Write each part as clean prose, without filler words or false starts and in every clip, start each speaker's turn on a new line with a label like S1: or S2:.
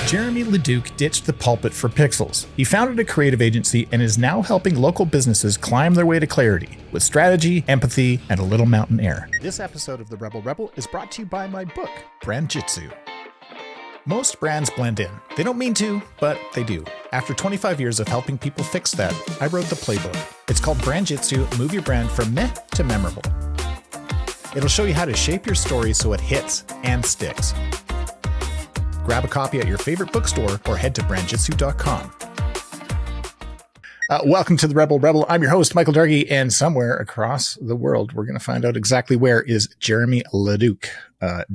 S1: Jeremy LaDuke ditched the pulpit for pixels. He founded a creative agency and is now helping local businesses climb their way to clarity with strategy, empathy, and a little mountain air. This episode of the Rebel Rebel is brought to you by my book, Brand Jitsu. Most brands blend in. They don't mean to, but they do. After 25 years of helping people fix that, I wrote the playbook. It's called Brand Jitsu, Move Your Brand from Meh to Memorable. It'll show you how to shape your story so it hits and sticks. Grab a copy at your favorite bookstore or head to brandjitsu.com. Welcome to the Rebel Rebel. I'm your host, Michael Dargy, and somewhere across the world, we're going to find out exactly where is Jeremy LaDuke.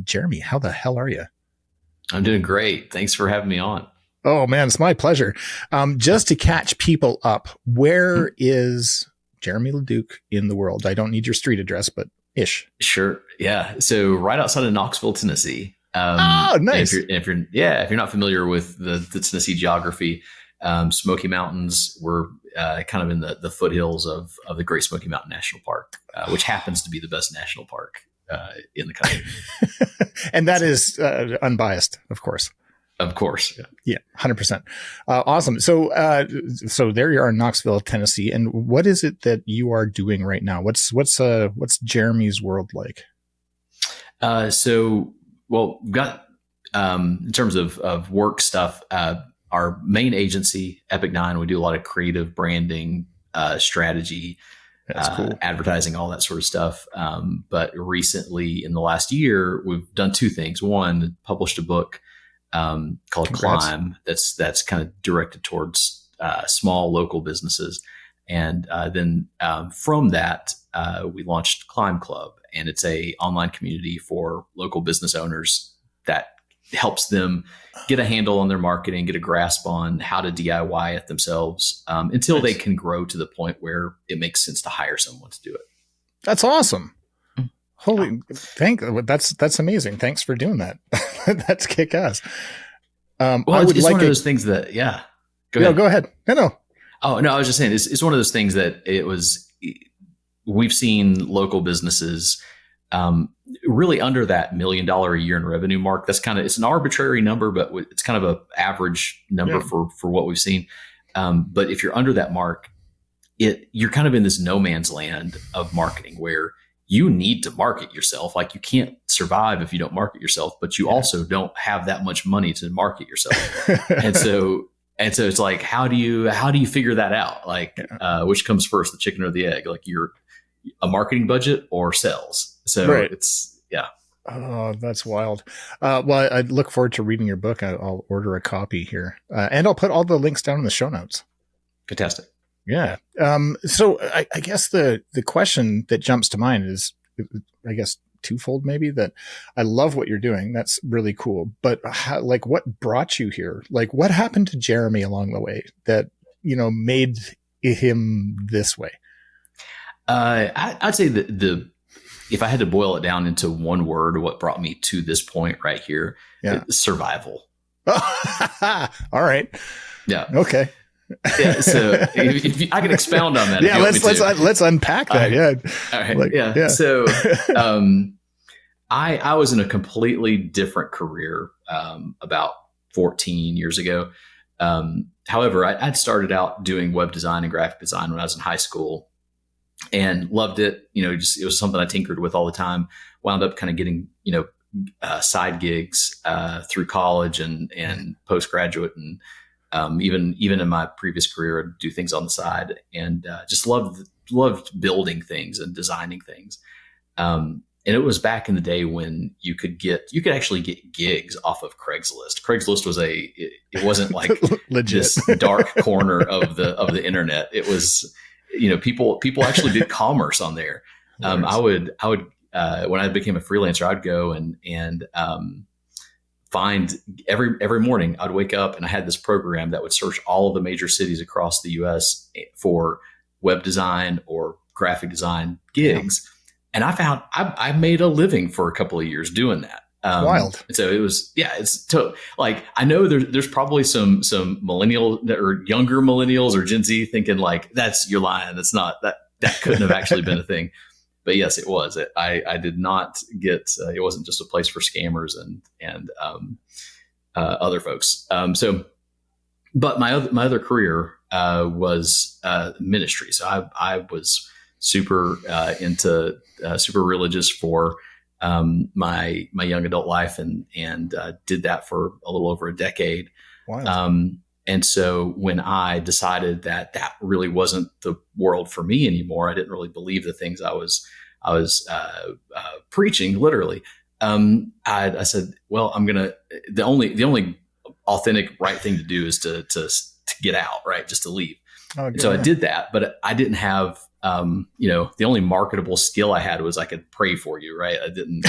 S1: Jeremy, how the hell are you?
S2: I'm doing great. Thanks for having me on.
S1: Oh, man, it's my pleasure. Just to catch people up, where is Jeremy LaDuke in the world? I don't need your street address, but ish.
S2: Sure. Yeah. So right outside of Knoxville, Tennessee.
S1: Nice.
S2: If you're not familiar with the Tennessee geography, Smoky Mountains, we're kind of in the foothills of the Great Smoky Mountain National Park, which happens to be the best national park in the country.
S1: And that is unbiased, of course.
S2: Of course.
S1: Yeah, 100%. Awesome. So there you are in Knoxville, Tennessee. And what is it that you are doing right now? What's Jeremy's world like?
S2: Well, we've got, in terms of work stuff, our main agency, Epic 9, we do a lot of creative branding, strategy, cool. Advertising, all that sort of stuff. But recently in the last year, we've done two things. One, published a book called
S1: Congrats.
S2: Climb that's kind of directed towards small local businesses. And then from that, we launched Climb Club. And it's a online community for local business owners that helps them get a handle on their marketing, get a grasp on how to DIY it themselves until they can grow to the point where it makes sense to hire someone to do it.
S1: That's awesome. Holy, that's amazing. Thanks for doing that. That's kick ass.
S2: Well, it's one of those things that,
S1: Go ahead. No.
S2: Oh, no, I was just saying, it's one of those things that we've seen local businesses really under that $1 million a year in revenue mark. That's it's an arbitrary number, but it's kind of an average number for what we've seen. But if you're under that mark, you're kind of in this no man's land of marketing where you need to market yourself. Like you can't survive if you don't market yourself, but you also don't have that much money to market yourself. And so it's like, how do you figure that out? Like, which comes first, the chicken or the egg? Like you're a marketing budget or sales. So It's.
S1: Oh, that's wild. Well, I look forward to reading your book. I'll order a copy here, and I'll put all the links down in the show notes.
S2: Fantastic.
S1: Yeah. So I guess the question that jumps to mind is, I guess, twofold, maybe. That I love what you're doing. That's really cool. But what brought you here? Like, what happened to Jeremy along the way that made him this way?
S2: I'd say that if I had to boil it down into one word, what brought me to this point right here, survival.
S1: All right.
S2: Yeah.
S1: Okay.
S2: Yeah. So I can expound on that.
S1: Yeah. Let's unpack that.
S2: All right. So, I was in a completely different career, about 14 years ago. However, I'd started out doing web design and graphic design when I was in high school. And loved it. It was something I tinkered with all the time. Wound up kind of getting, side gigs through college and postgraduate, and even in my previous career, I'd do things on the side, and just loved building things and designing things. And it was back in the day when you could actually get gigs off of Craigslist. Craigslist was it wasn't like this dark corner of the internet. It was. People actually did commerce on there. I would when I became a freelancer, I'd go and find every morning I'd wake up and I had this program that would search all of the major cities across the US for web design or graphic design gigs. And I found I made a living for a couple of years doing that.
S1: Wild.
S2: And so it was, it's like, I know there's probably some millennial or younger millennials or Gen Z thinking like, you're lying. That's not, that couldn't have actually been a thing. But yes, it was. I did not get. It wasn't just a place for scammers, and other folks. But my other career was ministry. So I was super into super religious for my young adult life, and did that for a little over a decade.
S1: Wow.
S2: And so when I decided that really wasn't the world for me anymore, I didn't really believe the things I was preaching, literally. I said, well, the only authentic right thing to do is to get out, right? Just to leave.
S1: Okay.
S2: So I did that, but I didn't have, the only marketable skill I had was I could pray for you, right? I didn't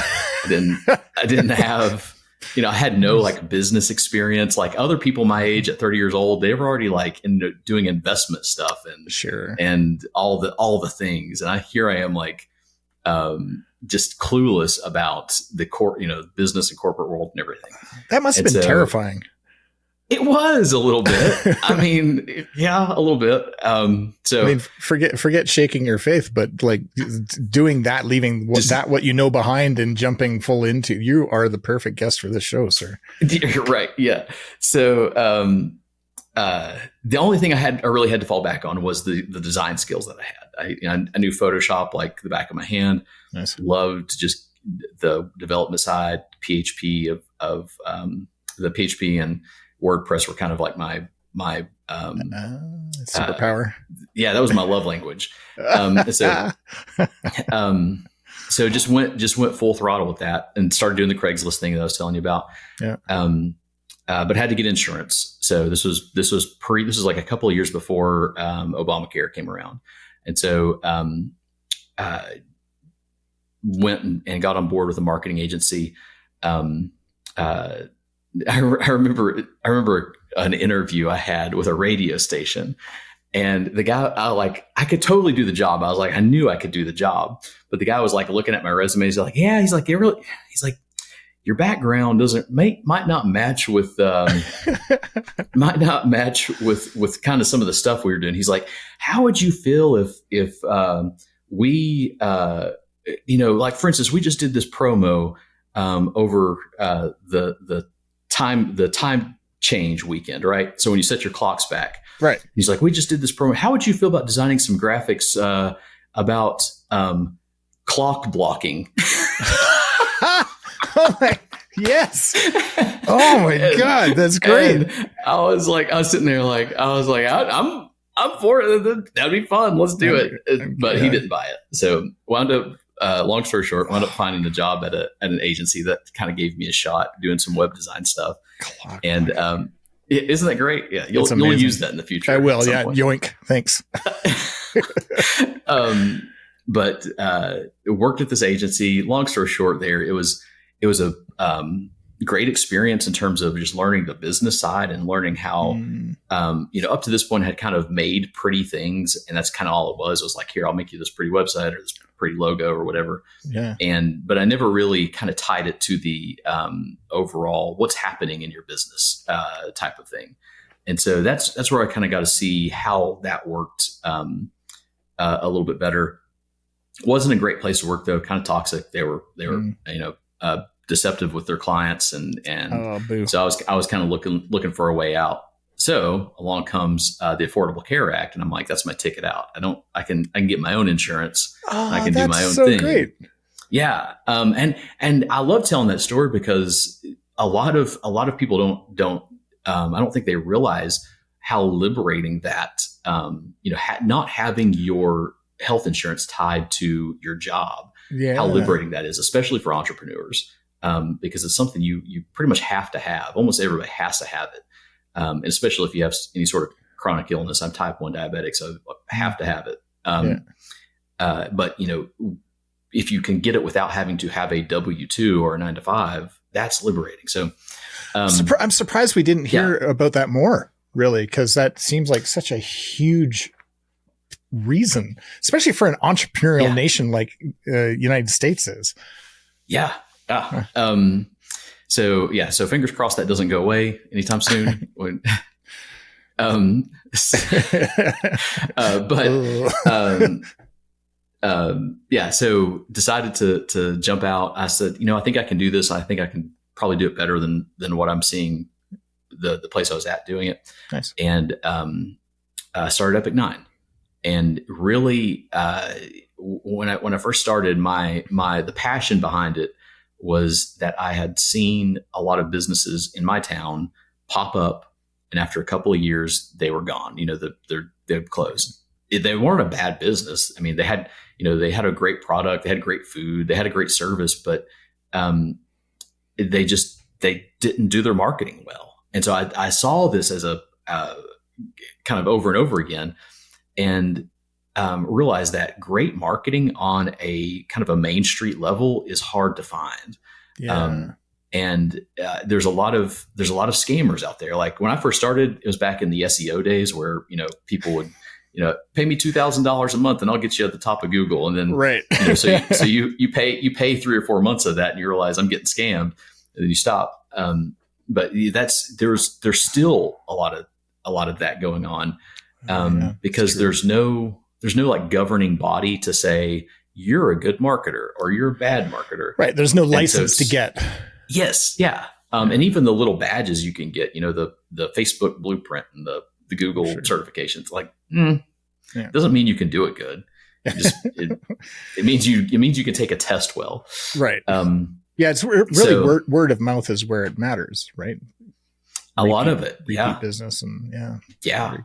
S2: have, I had no like business experience. Like other people my age at 30 years old, they were already like doing investment stuff and
S1: sure,
S2: and all the things. And here I am like, just clueless about the business and corporate world and everything.
S1: That must have been terrifying.
S2: It was a little bit. I mean, yeah, a little bit.
S1: Forget shaking your faith, but like doing that, leaving what you know behind and jumping full into, you are the perfect guest for this show, sir.
S2: You're right. Yeah. So, the only thing I really had to fall back on was the design skills that I had. I knew Photoshop like the back of my hand.
S1: Nice. Loved
S2: just the development side, PHP of the PHP and WordPress were kind of like my
S1: superpower.
S2: Yeah, that was my love language. So just went full throttle with that and started doing the Craigslist thing that I was telling you about.
S1: Yeah.
S2: But had to get insurance. So this was like a couple of years before Obamacare came around, and so went and got on board with a marketing agency. I remember an interview I had with a radio station, and the guy, I could totally do the job. I was like, I knew I could do the job, but the guy was like looking at my resume. He's like, yeah, he's like, your background might not match with with kind of some of the stuff we were doing. He's like, how would you feel if we like for instance, we just did this promo over the time change weekend, right? So when you set your clocks back,
S1: right?
S2: He's like, we just did this promo. How would you feel about designing some graphics about clock blocking?
S1: Oh my, yes. Oh my God, that's great.
S2: I was sitting there like, I'm for it. That'd be fun. Let's do it. But he didn't buy it. So wound up, long story short, wound up finding a job at an agency that kind of gave me a shot doing some web design stuff. And isn't that great? Yeah, you'll use that in the future.
S1: I will. Yeah, point. Yoink. Thanks.
S2: But worked at this agency. Long story short, it was a great experience in terms of just learning the business side and learning how, up to this point had kind of made pretty things. And that's kind of all it was. It was like, here, I'll make you this pretty website or this pretty logo or whatever.
S1: Yeah.
S2: But I never really kind of tied it to the overall what's happening in your business type of thing. And so that's where I kind of got to see how that worked a little bit better. Wasn't a great place to work though, kind of toxic. They were deceptive with their clients and so I was kind of looking for a way out. So along comes the Affordable Care Act, and I'm like, that's my ticket out. I can get my own insurance. I can do my own thing. Great. Yeah. And I love telling that story because a lot of people don't I don't think they realize how liberating that not having your health insurance tied to your job, how liberating that is, especially for entrepreneurs, because it's something you pretty much have to have. Almost everybody has to have it, and especially if you have any sort of chronic illness. I'm type 1 diabetic, so I have to have it. But if you can get it without having to have a W-2 or a 9-to-5, that's liberating. So
S1: I'm surprised we didn't hear about that more, really, because that seems like such a huge reason, especially for an entrepreneurial nation like United States is.
S2: Yeah. So fingers crossed that doesn't go away anytime soon. So decided to jump out. I said, I think I can do this. I think I can probably do it better than what I'm seeing the place I was at doing it.
S1: Nice.
S2: And started Epic 9. And really, when I first started, the passion behind it was that I had seen a lot of businesses in my town pop up, and after a couple of years, they were gone. They've closed. They weren't a bad business. I mean, they had a great product, they had great food, they had a great service, but they didn't do their marketing well. And so I saw this as a kind of over and over again, and realized that great marketing on a kind of a main street level is hard to find.
S1: Yeah.
S2: And there's a lot of scammers out there. Like when I first started, it was back in the SEO days where, people would, pay me $2,000 a month and I'll get you at the top of Google. And then,
S1: right.
S2: So you pay 3 or 4 months of that and you realize I'm getting scammed, and then you stop. But there's still a lot of that going on, because there's no like governing body to say you're a good marketer or you're a bad marketer.
S1: Right. There's no license to get.
S2: Yes. Yeah. And even the little badges you can get, the Facebook blueprint and the Google certifications, like, doesn't mean you can do it good. It means you can take a test well.
S1: Right. It's really word of mouth is where it matters, right?
S2: A lot of it.
S1: Repeat business and
S2: yeah.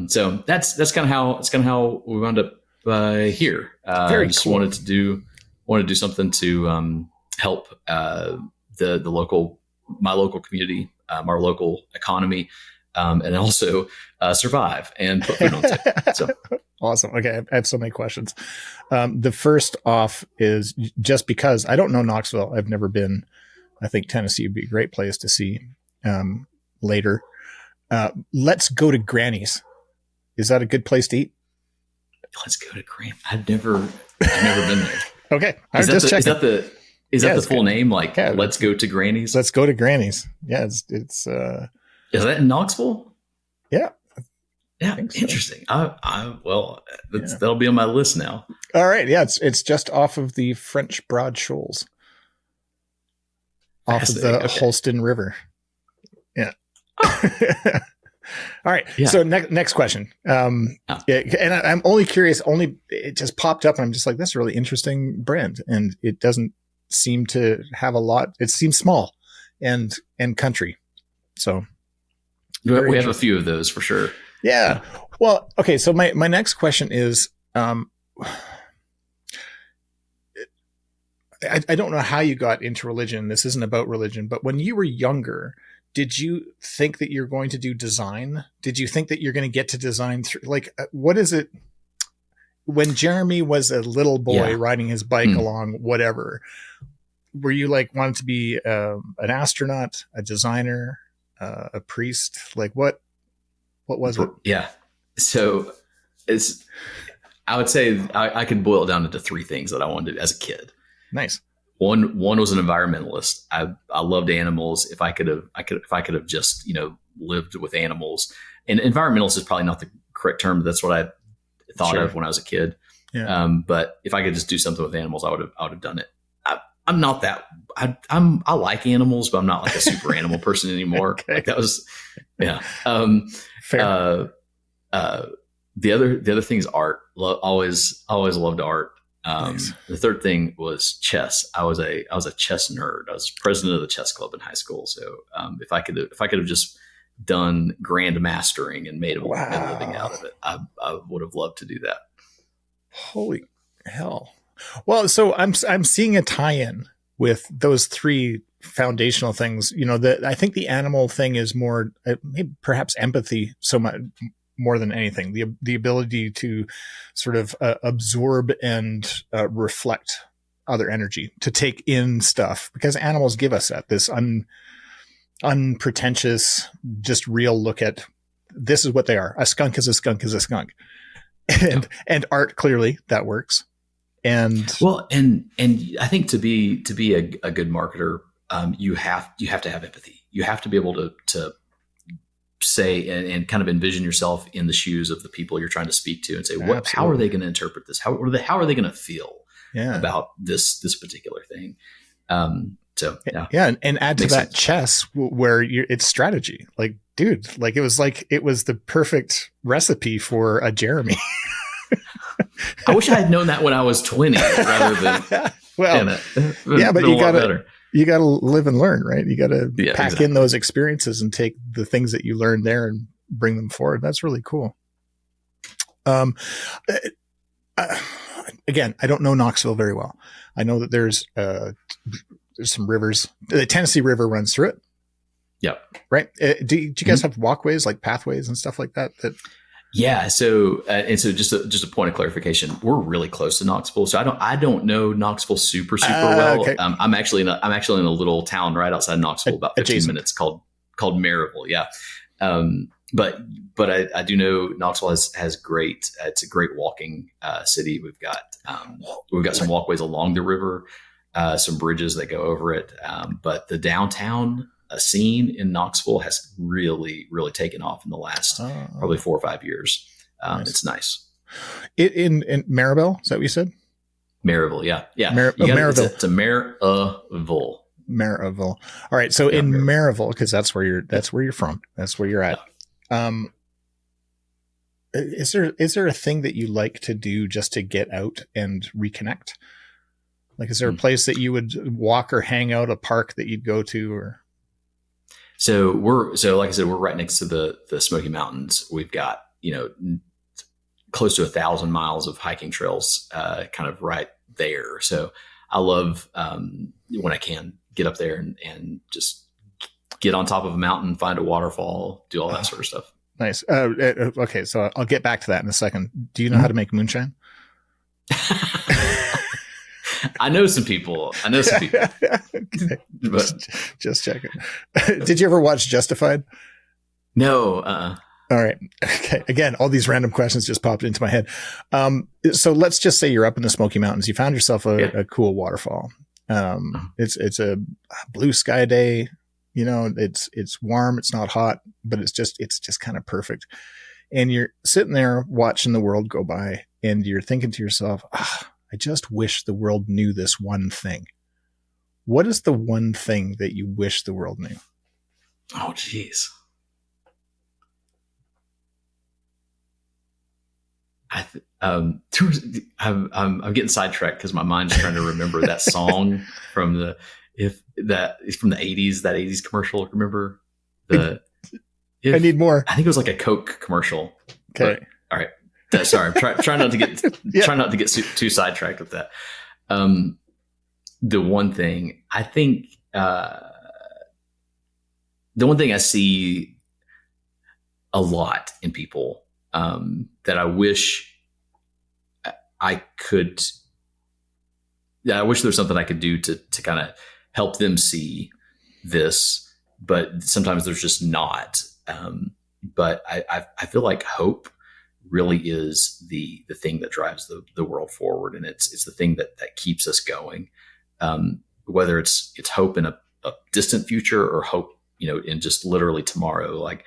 S2: So that's kind of how we wound up here.
S1: Very
S2: just
S1: cool.
S2: wanted to do something to help my local community, our local economy, and also survive and put food on the table. So
S1: awesome. Okay, I have so many questions. The first off is just because I don't know Knoxville. I've never been. I think Tennessee would be a great place to see later. Let's go to Granny's. Is that a good place to eat?
S2: Let's go to Granny. I've never been there.
S1: Okay.
S2: Is that the full name? Like, let's go to Granny's?
S1: Let's go to Granny's. Yeah. It's
S2: is that in Knoxville?
S1: Yeah.
S2: Yeah. So. Interesting. That'll be on my list now.
S1: All right. Yeah. It's just off of the French Broad Shoals. Off of the Holston River. Yeah. All right. Yeah. So next question. And I'm only curious, it just popped up and I'm just like, that's a really interesting brand. And it doesn't seem to have a lot. It seems small and country. So
S2: we have a few of those for sure.
S1: Yeah. Well, okay. So my next question is, I don't know how you got into religion. This isn't about religion, but when you were younger, did you think that you're going to do design? Did you think that you're going to get to design through, like, what is it? When Jeremy was a little boy riding his bike along, whatever, were you like wanted to be an astronaut, a designer, a priest? Like what was it? Yeah.
S2: So I would say I could boil it down into 3 things that I wanted to do as a kid.
S1: Nice.
S2: One was an environmentalist. I loved animals. If I could have just, lived with animals, and environmentalist is probably not the correct term, but that's what I thought of when I was a kid.
S1: Yeah.
S2: But if I could just do something with animals, I would have done it. I'm not that, I like animals, but I'm not like a super animal person anymore.
S1: Okay.
S2: Like that was, yeah.
S1: Fair.
S2: The other thing is art. Always loved art.
S1: Nice.
S2: The third thing was chess. I was a chess nerd. I was president of the chess club in high school. So if I could have just done grand mastering and made a living out of it, I would have loved to do that.
S1: Holy hell! Well, so I'm seeing a tie-in with those 3 foundational things. I think the animal thing is more maybe perhaps empathy so much more than anything, the ability to sort of absorb and reflect other energy, to take in stuff, because animals give us that, this unpretentious, just real look at this is what they are. A skunk is a skunk is a skunk. And art, clearly that works. And
S2: I think to be a good marketer, you have to have empathy. You have to be able to say and kind of envision yourself in the shoes of the people you're trying to speak to and say, how are they going to interpret this? How are they going to feel about this particular thing? So
S1: yeah, and add to
S2: Makes
S1: that
S2: sense.
S1: chess where it's strategy. Like, dude, it was the perfect recipe for a Jeremy.
S2: I wish I had known that when I was 20 rather than
S1: well, yeah, but you gotta live and learn, right? You gotta pack in those experiences and take the things that you learned there and bring them forward. That's really cool. Again, I don't know Knoxville very well. I know that there's some rivers. The Tennessee River runs through it.
S2: Yep.
S1: Right. Do you guys have walkways, like pathways and stuff like that?
S2: Yeah. So just a point of clarification, we're really close to Knoxville. So I don't know Knoxville super well. Okay. I'm actually in a little town right outside Knoxville, about 15 minutes called Maryville. Yeah. But I do know Knoxville has great. It's a great walking city. We've got some walkways along the river, some bridges that go over it. But the downtown scene in Knoxville has really, really taken off in the last probably 4 or 5 years. Nice. It's nice.
S1: In Maribel, is that what you said?
S2: Maryville, yeah.
S1: Maryville.
S2: It's a Maryville.
S1: Maryville. All right. So in Maryville, because that's where you're from. That's where you're at. Is there a thing that you like to do just to get out and reconnect? Like, is there a place that you would walk or hang out, a park that you'd go to, or?
S2: So like I said, we're right next to the Smoky Mountains. We've got, close to 1,000 miles of hiking trails, kind of right there. So I love, when I can get up there and just get on top of a mountain, find a waterfall, do all that sort of stuff.
S1: Nice. Okay. So I'll get back to that in a second. Do you know how to make moonshine?
S2: I know some people.
S1: Okay. But just checking. Did you ever watch Justified?
S2: No.
S1: All right. Okay. Again, all these random questions just popped into my head. So let's just say you're up in the Smoky Mountains. You found yourself a cool waterfall. It's a blue sky day. It's warm. It's not hot, but it's just kind of perfect. And you're sitting there watching the world go by, and you're thinking to yourself, I just wish the world knew this one thing. What is the one thing that you wish the world knew?
S2: Oh, geez. I'm getting sidetracked because my mind's trying to remember that song from the 80s, that 80s commercial. Remember I
S1: need more.
S2: I think it was like a Coke commercial.
S1: Okay.
S2: But, all right. Sorry, I'm trying not to get try not to get too sidetracked with that. The one thing I think, the one thing I see a lot in people that I wish I could. Yeah, I wish there was something I could do to kind of help them see this, but sometimes there's just not. But I feel like hope really is the thing that drives the world forward. And it's the thing that keeps us going. Whether it's hope in a distant future or hope, in just literally tomorrow, like,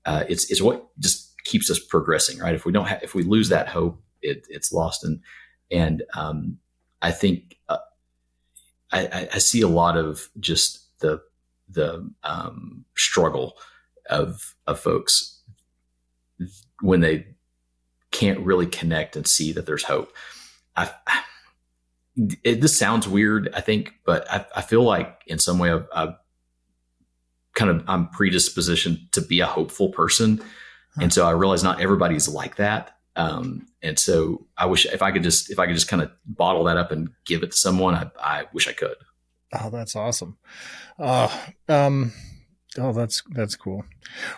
S2: it's what just keeps us progressing, right? If we lose that hope, it's lost. And I think, I see a lot of just the struggle of folks when they can't really connect and see that there's hope. This sounds weird, I think, but I feel like in some way I'm predispositioned to be a hopeful person. And so I realize not everybody's like that. And so I wish if I could just kind of bottle that up and give it to someone, I wish I could.
S1: Oh, that's awesome. That's cool.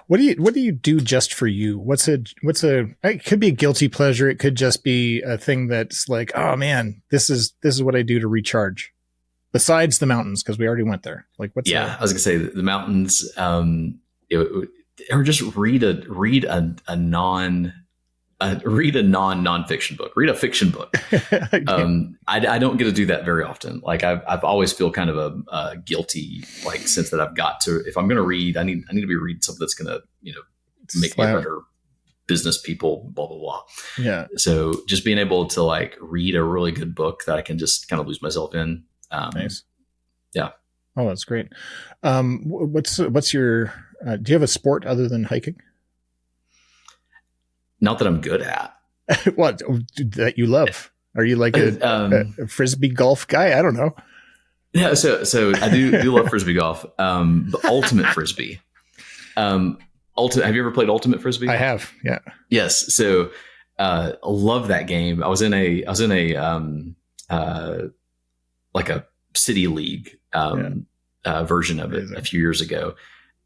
S1: What do you do just for you? It could be a guilty pleasure. It could just be a thing that's like, oh man, this is what I do to recharge. Besides the mountains, because we already went there. Like,
S2: I was gonna say the mountains, or just read a nonfiction book, read a fiction book. Okay. I don't get to do that very often. Like I've always feel kind of a guilty sense that I've got to, if I'm going to read, I need to be reading something that's going to, make me a better business people, blah, blah, blah.
S1: Yeah.
S2: So just being able to read a really good book that I can just kind of lose myself in.
S1: Nice.
S2: Yeah.
S1: Oh, that's great. What's your, do you have a sport other than hiking?
S2: Not that I'm good at.
S1: What that you love? Are you like a frisbee golf guy? I don't know.
S2: Yeah, so I do love frisbee golf. But ultimate frisbee. Have you ever played ultimate frisbee?
S1: I have. Yeah.
S2: Yes. So I love that game. I was in a like a city league version of it a few years ago.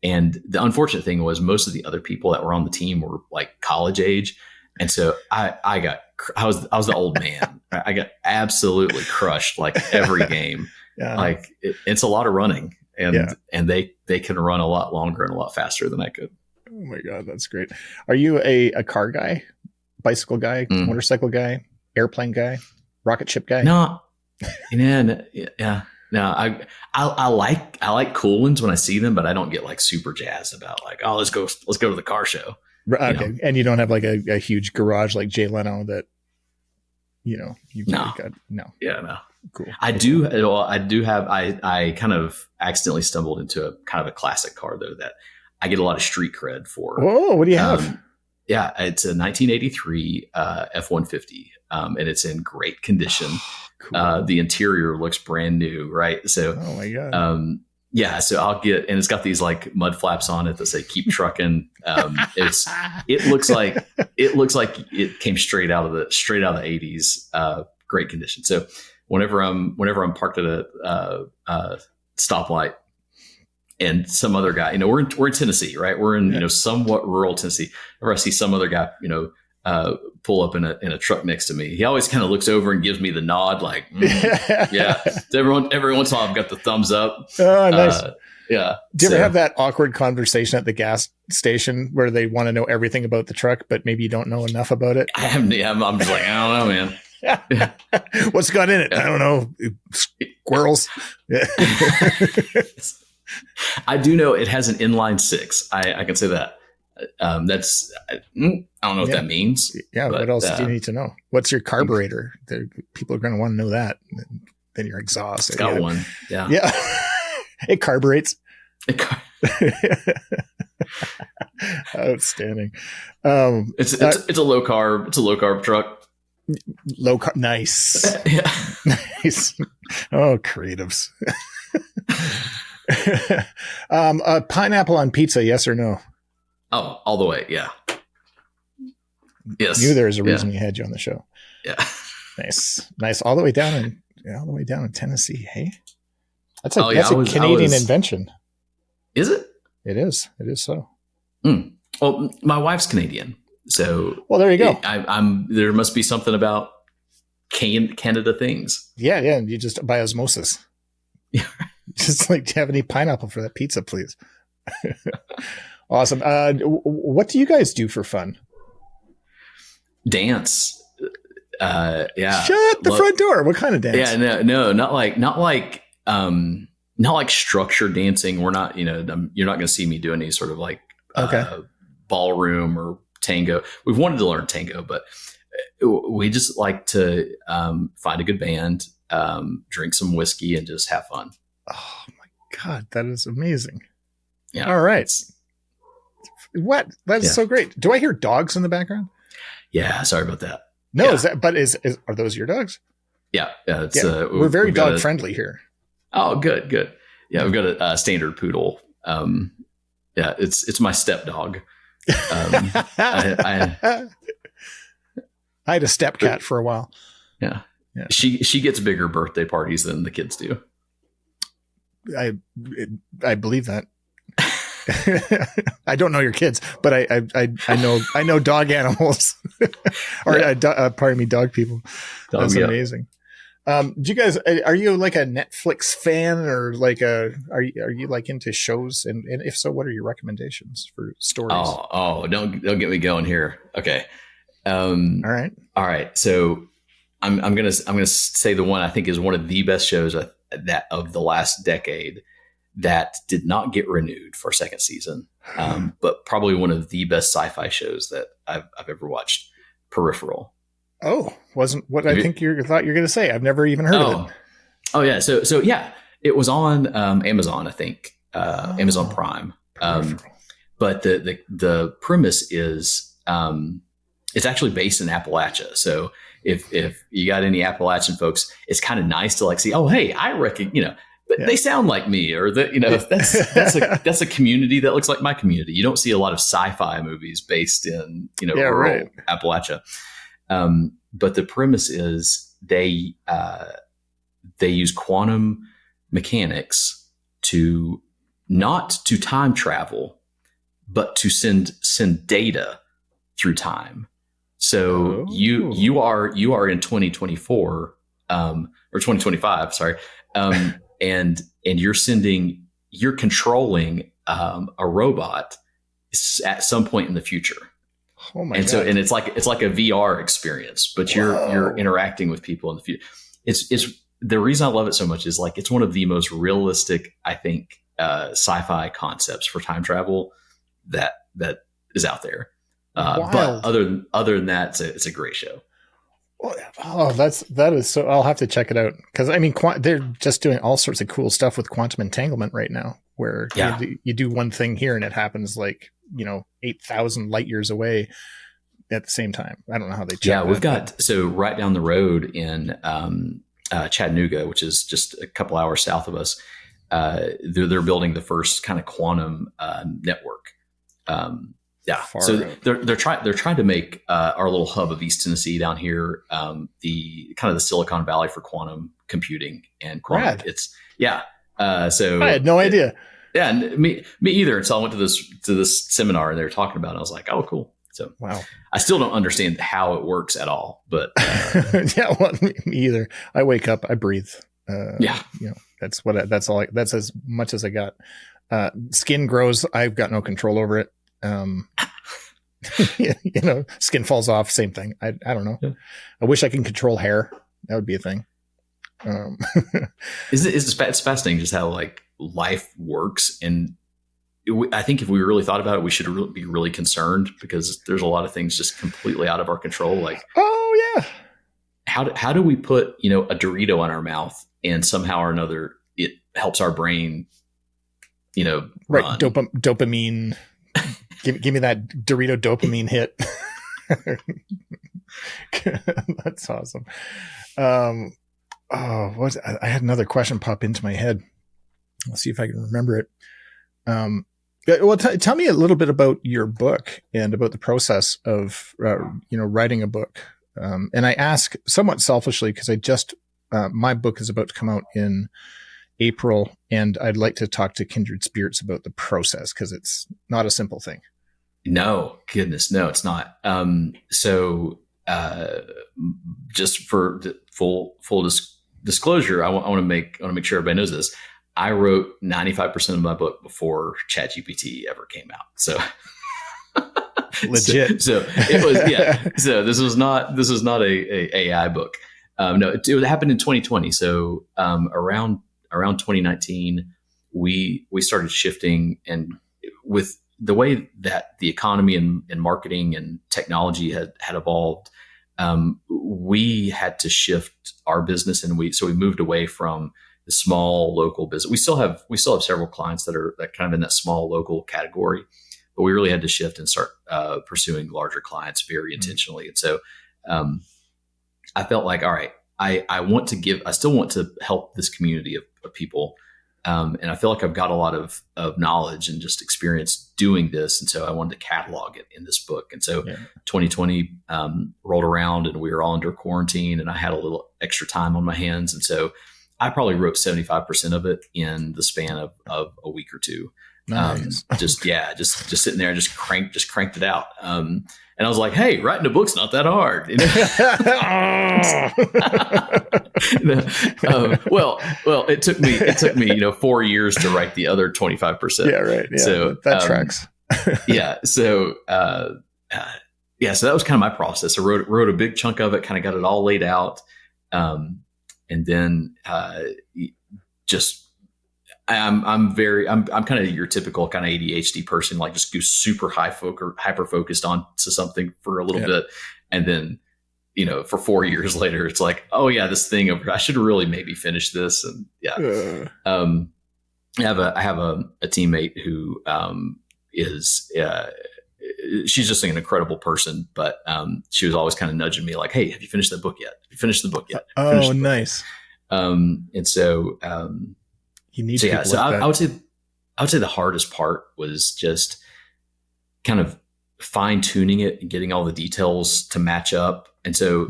S2: And the unfortunate thing was most of the other people that were on the team were like college age. And so I was the old man. I got absolutely crushed like every game. Yeah. Like it's a lot of running and they can run a lot longer and a lot faster than I could.
S1: Oh my God, that's great. Are you a car guy, bicycle guy, motorcycle guy, airplane guy, rocket ship guy?
S2: No, yeah. No, I like cool ones when I see them, but I don't get like super jazzed about like, oh, let's go to the car show.
S1: Okay, you know? And you don't have like a huge garage like Jay Leno that you've got. No,
S2: yeah, no.
S1: Cool.
S2: I kind of accidentally stumbled into a kind of a classic car though that I get a lot of street cred for.
S1: Whoa, what do you have?
S2: Yeah, it's a 1983 F-150, and it's in great condition. Cool. The interior looks brand new, right? So,
S1: oh my God.
S2: Yeah, so I'll get, and it's got these like mud flaps on it that say "Keep trucking." It looks like it came straight out of the 80s. Great condition. So whenever I'm parked at a stoplight, and some other guy, we're in Tennessee, right? We're in somewhat rural Tennessee. Whenever I see some other guy, pull up in a truck next to me, he always kind of looks over and gives me the nod, like, yeah. So every once in a while, I've got the thumbs up.
S1: Oh, nice.
S2: Yeah.
S1: Do you ever have that awkward conversation at the gas station where they want to know everything about the truck, but maybe you don't know enough about it?
S2: I'm just like, I don't know, man.
S1: Yeah. What's got in it? I don't know. Squirrels. Yeah.
S2: I do know it has an inline six. I can say that. I don't know what that means.
S1: Yeah. But, what else do you need to know? What's your carburetor? People are going to want to know that. Then your exhaust.
S2: It's got one. Yeah.
S1: Yeah. It carburetes. Outstanding.
S2: It's a low carb truck.
S1: Low carb. Nice.
S2: Yeah.
S1: Nice. Oh, creatives. Pineapple on pizza, yes or no?
S2: Oh, all the way. Yeah. Yes.
S1: I knew there was a reason we had you on the show.
S2: Yeah.
S1: Nice. All the way down in Tennessee. Hey, that's a Canadian invention.
S2: Is it?
S1: It is so.
S2: Well, my wife's Canadian, so
S1: there you go.
S2: There must be something about Canada things.
S1: Yeah. You just by osmosis.
S2: Yeah.
S1: Just like, do you have any pineapple for that pizza, please? Awesome. What do you guys do for fun?
S2: Dance. Yeah.
S1: Shut the front door. What kind of dance?
S2: Yeah, no, not like structured dancing. We're not, you're not going to see me do any sort of like ballroom or tango. We've wanted to learn tango, but we just like to find a good band, drink some whiskey, and just have fun.
S1: Oh my God, that is amazing.
S2: Yeah.
S1: All right. What? That's so great. Do I hear dogs in the background?
S2: Yeah. Sorry about that.
S1: No, are those your dogs?
S2: Yeah.
S1: We're very dog friendly here.
S2: Oh, good. Yeah. We've got a standard poodle. It's my step dog.
S1: I had a step cat for a while.
S2: Yeah. She gets bigger birthday parties than the kids do.
S1: I believe that. I don't know your kids, but I know dog animals or dog people. That's amazing. Do you guys, are you like a Netflix fan or like are you like into shows? And if so, what are your recommendations for stories?
S2: Oh, don't get me going here. Okay. All right. So I'm going to say the one I think is one of the best shows that of the last decade that did not get renewed for a second season, but probably one of the best sci-fi shows that I've ever watched. Peripheral.
S1: Oh, wasn't what I think you thought you were going to say. I've never even heard of it.
S2: Oh yeah. So yeah, It was on Amazon, I think, Amazon Prime. But the premise is it's actually based in Appalachia. So if you got any Appalachian folks, it's kind of nice to like see, oh, hey, I reckon, they sound like me, or that's a community that looks like my community. You don't see a lot of sci-fi movies based in rural Appalachia. But the premise is they use quantum mechanics to not to time travel, but to send data through time. So you are in 2024 or 2025, sorry, and you're controlling a robot at some point in the future.
S1: Oh my
S2: God.
S1: So
S2: it's like a VR experience, but you're interacting with people in the future. It's the reason I love it so much is like it's one of the most realistic, I think, sci-fi concepts for time travel that is out there. But other than that, it's a great show.
S1: Oh, that is so. I'll have to check it out because I mean, they're just doing all sorts of cool stuff with quantum entanglement right now, where you do one thing here and it happens like 8,000 light years away at the same time. I don't know how they check.
S2: Yeah, we've got so right down the road in Chattanooga, which is just a couple hours south of us. They're building the first kind of quantum network. So they're trying to make our little hub of East Tennessee down here the kind of the Silicon Valley for quantum computing and quantum.
S1: Rad.
S2: So
S1: I had no idea.
S2: Yeah, me either. So I went to this seminar and they were talking about it. I was like, oh, cool. So
S1: wow. I
S2: still don't understand how it works at all, but
S1: yeah, well, me either. I wake up, I breathe. That's as much as I got. Skin grows. I've got no control over it. Skin falls off. Same thing. I don't know. Yeah. I wish I can control hair. That would be a thing.
S2: It's fascinating just how like life works, and I think if we really thought about it, we should be really concerned because there's a lot of things just completely out of our control. Like,
S1: oh yeah,
S2: how do we put a Dorito in our mouth and somehow or another it helps our brain, run.
S1: Right? Dopamine. Give me that Dorito dopamine hit. That's awesome. I had another question pop into my head. Let's see if I can remember it. Well, tell me a little bit about your book and about the process of, writing a book. And I ask somewhat selfishly because I just, my book is about to come out in April, and I'd like to talk to kindred spirits about the process because it's not a simple thing.
S2: No, goodness, no, it's not. Just for full disclosure, I want to make sure everybody knows this. I wrote 95% of my book before ChatGPT ever came out. So
S1: legit.
S2: So it was, yeah. So this was not a AI book. No, it happened in 2020. So around 2019, we started shifting, and with the way that the economy and marketing and technology had evolved, we had to shift our business, and we moved away from the small local business. We still have several clients that are kind of in that small local category, but we really had to shift and start pursuing larger clients very intentionally. And so I felt like, all right, I still want to help this community of people. And I feel like I've got a lot of knowledge and just experience doing this. And so I wanted to catalog it in this book. And so 2020 rolled around and we were all under quarantine and I had a little extra time on my hands. And so I probably wrote 75% of it in the span of a week or two.
S1: Nice.
S2: Just sitting there and just cranked it out. And I was like, hey, writing a book's not that hard. Well, it took me 4 years to write the other 25%.
S1: Yeah, right. Yeah, so that tracks.
S2: Yeah. So, so that was kind of my process. I wrote a big chunk of it, kind of got it all laid out. And then, I'm kind of your typical kind of ADHD person, like just go super hyper focused on to something for a little bit. And then, for 4 years later, it's like, oh yeah, this thing over, I should really maybe finish this. And yeah. I have a teammate who is she's just an incredible person, but she was always kind of nudging me like, hey, have you finished that book yet? Have you finished the book yet?
S1: Oh, nice.
S2: And so
S1: you need
S2: so yeah, so I would say the hardest part was just kind of fine tuning it and getting all the details to match up. And so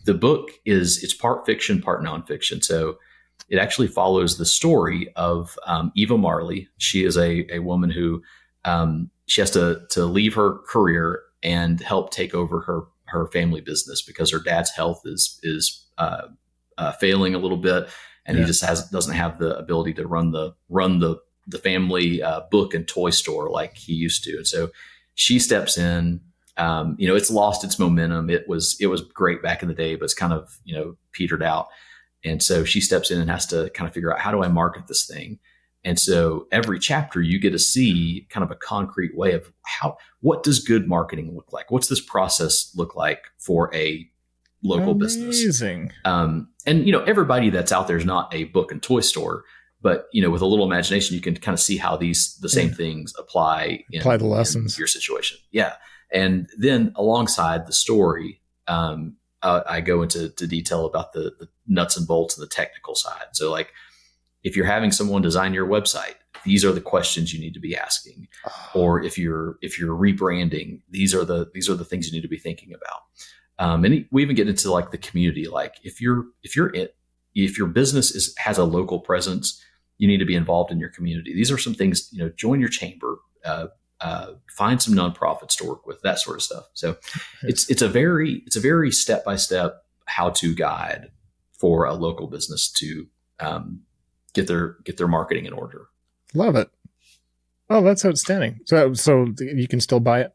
S2: the book it's part fiction, part nonfiction. So it actually follows the story of Eva Marley. She is a woman who she has to leave her career and help take over her family business because her dad's health is failing a little bit, and he just doesn't have the ability to run the family book and toy store like he used to. And so she steps in. It's lost its momentum. It was great back in the day, but it's kind of petered out. And so she steps in and has to kind of figure out, how do I market this thing? And so every chapter you get to see kind of a concrete way of what does good marketing look like? What's this process look like for a local business?
S1: Amazing.
S2: And everybody that's out there is not a book and toy store, but with a little imagination, you can kind of see how the same things apply
S1: the lessons
S2: in your situation. Yeah. And then alongside the story, I go into detail about the nuts and bolts and the technical side. So like, if you're having someone design your website, these are the questions you need to be asking. Or if you're rebranding, these are the things you need to be thinking about. And we even get into like the community. Like if your business has a local presence, you need to be involved in your community. These are some things, join your chamber, find some nonprofits to work with, that sort of stuff. So it's a very step-by-step how-to guide for a local business to get their marketing in order.
S1: Love it. Oh, that's outstanding. So you can still buy it.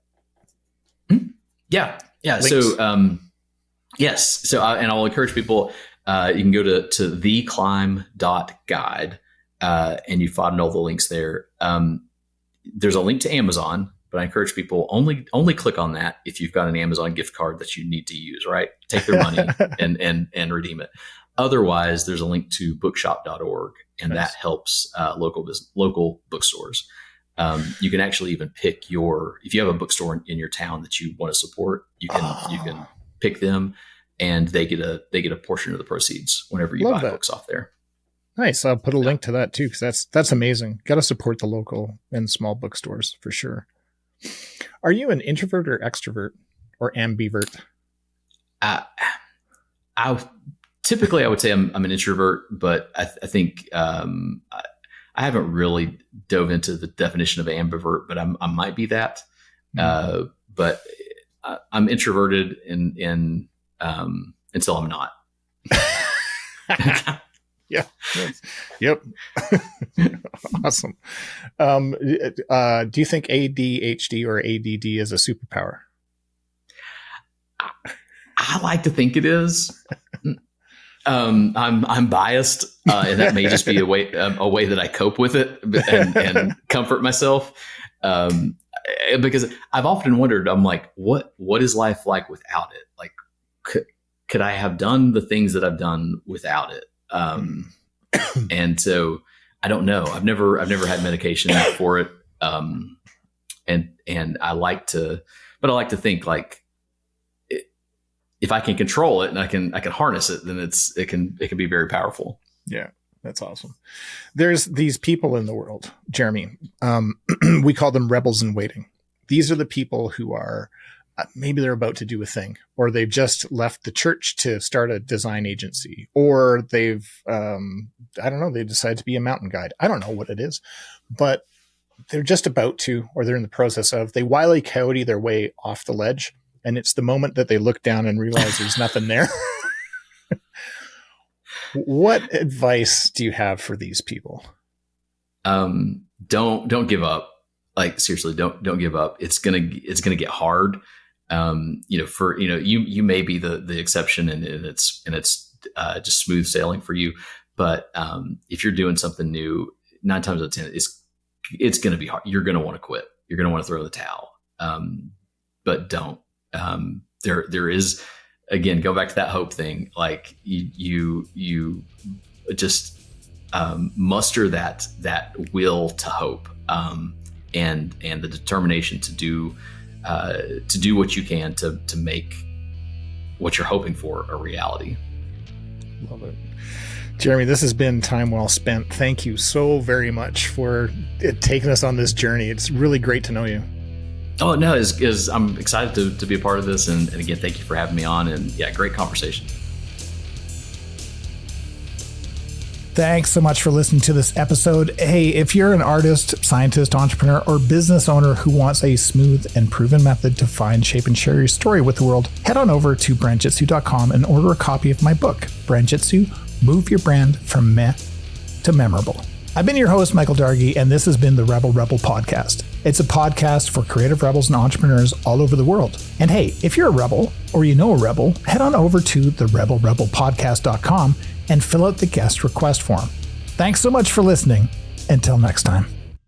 S2: Yeah.
S1: Links.
S2: So yes. So and I'll encourage people. You can go to theclimb.guide and you find all the links there. There's a link to Amazon, but I encourage people only click on that if you've got an Amazon gift card that you need to use, right? Take their money and redeem it. Otherwise, there's a link to bookshop.org, and
S1: nice.
S2: That helps local bookstores. You can actually even pick if you have a bookstore in your town that you want to support, you can pick them, and they get a portion of the proceeds whenever you buy books off there.
S1: Nice. I'll put a link to that too, because that's amazing. Got to support the local and small bookstores for sure. Are you an introvert or extrovert or ambivert?
S2: Typically I would say I'm an introvert, but I think I haven't really dove into the definition of ambivert, but I might be that. But I'm introverted in until I'm not.
S1: Yeah. Yep. Awesome. Do you think ADHD or ADD is a superpower?
S2: I like to think it is. I'm biased, and that may just be a way that I cope with it and comfort myself. Because I've often wondered, I'm like, what is life like without it? Like, could I have done the things that I've done without it? And so I don't know. I've never had medication for it. And I like to think like, if I can control it and I can harness it, then it can be very powerful.
S1: Yeah, that's awesome. There's these people in the world, Jeremy. We call them rebels in waiting. These are the people who are maybe they're about to do a thing, or they've just left the church to start a design agency, or they've I don't know, they decide to be a mountain guide. I don't know what it is, but they're just about to, or they're in the process of. They Wile E. Coyote their way off the ledge. And it's the moment that they look down and realize there's nothing there. What advice do you have for these people?
S2: Don't give up. Like seriously, don't give up. It's gonna get hard. You may be the exception, and it's just smooth sailing for you. But if you're doing something new, 9 times out of 10, it's gonna be hard. You're gonna want to quit. You're gonna want to throw the towel. But don't. There is again, go back to that hope thing. Like you just muster that will to hope, and the determination to do what you can to make what you're hoping for a reality.
S1: Love it. Jeremy, this has been time well spent. Thank you so very much for taking us on this journey. It's really great to know you.
S2: Oh, no, I'm excited to be a part of this. And again, thank you for having me on. And yeah, great conversation.
S1: Thanks so much for listening to this episode. Hey, if you're an artist, scientist, entrepreneur, or business owner who wants a smooth and proven method to find, shape, and share your story with the world, head on over to brandjitsu.com and order a copy of my book, Brand Jitsu, Move Your Brand from Meh to Memorable. I've been your host, Michael Dargy, and this has been the RebelRebel podcast. It's a podcast for creative rebels and entrepreneurs all over the world. And hey, if you're a rebel or you know a rebel, head on over to the RebelRebelPodcast.com and fill out the guest request form. Thanks so much for listening. Until next time.